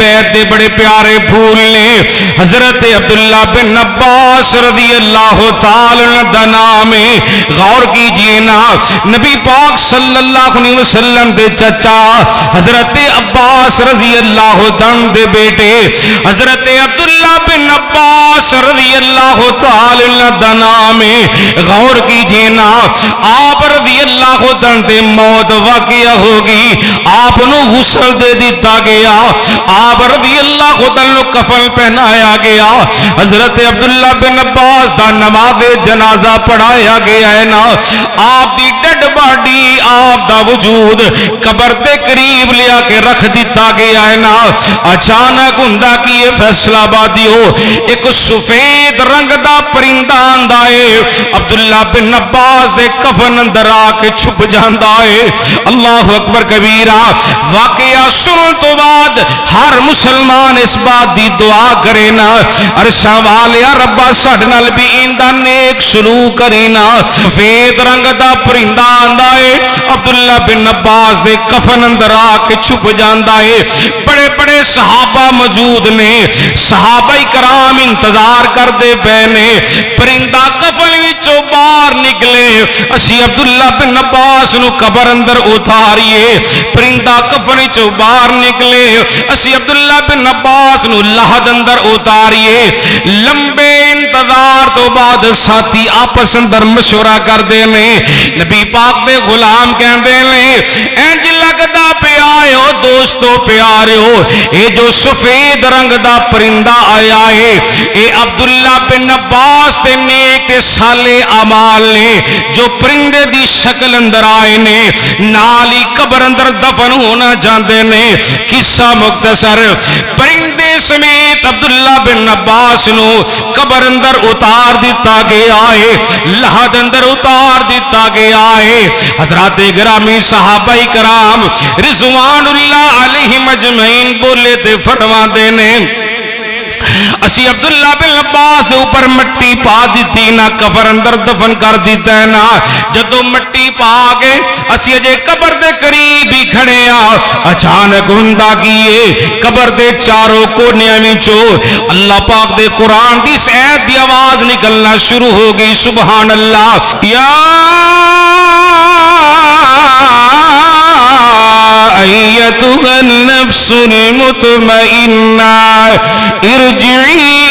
بیت دے بڑے پیارے پھول نے حضرت عبداللہ بن عباس رضی اللہ تعالی عنہ نام ہے. غور کیجئے نا نبی پاک صلی اللہ علیہ وسلم دے چچا حضرت عباس رضی اللہ عنہ دے بیٹے حضرت عبداللہ بن عباس رضی اللہ تعالی عنہ نام ہے. غور کیجئے نا آپ رضی اللہ عنہ دے موت واقعہ ہوگی, آپ نو غسل دے دیتا گیا, آپ رضی اللہ عنہ کفن پہنایا گیا, حضرت عبداللہ بن عباس دا نماز جنازہ پڑھایا گیا ہے نا, آپ دی ڈیڈ باڈی آپ دا وجود قبر دے قریب لیا کے رکھ دیتا گیا ہے نا. اچانک ہوندا کی یہ فیصلہ بادیو ایک سفید رنگ دا پرندہ آندا ہے, عبداللہ بن عباس دے کفن اندر آ کے چھپ جاندا ہے. اللہ اکبر کبیرہ. واقعہ سنن تو بعد ہر مسلمان اس بات دی دعا کرے نا, عرشاں والیا ربا ساڈے نال بھی ایندا نیک سلوک کرے نا. سفید رنگ دا پرندہ آندا ہے, عبداللہ بن عباس دے کفن اندر آ کے چھپ جاندا ہے. بڑے بڑے صحابہ موجود نے, صحابہ کرام انتظار کردے پے نے. پرندہ کفن وچوں باہر نکلے, اسی عبداللہ بن عباس نو قبر اندر اتاریے. پرندہ کفن وچوں باہر نکلے, اسی عبداللہ بن عباس نو لحد اندر اتاریے. لمبے انتظار تو بعد ساتھی آپس اندر مشورہ کردے نے. نبی پاک دے غلام کہندے نے انج لگدا پیا ہو دوستو پیارو, اے جو سفید رنگ دا پرندہ آیا ہے اے عبداللہ بن عباس دے نیک تے صالح اعمال نے جو پرندے دی شکل اندر آئے نے, نالی قبر اندر دفن ہونا چاہتے نے. قصہ مختصر, پرندے سمیت عبداللہ بن عباس نو قبر اندر اتار دیتا گیا ہے, لحد اندر اتار دیتا گیا ہے. حضرات گرامی صحابہ کرام رضوان اللہ علیہم اجمعین بولے تے فرما دینے اسی عبداللہ بن عباس دے اوپر مٹی پا دیتی نا, قبر اندر دفن کر دیتا ہے نا. جدو مٹی پا کے اسی اجے قبر دے قریب ہی کھڑے آ, اچانک ہوندا کیے قبر دے چاروں کونیاں وچوں اللہ پاک دے قرآن دی آیت دی آواز نکلنا شروع ہو گئی. سبحان اللہ. یا ایتها النفس المطمئنہ ارجعی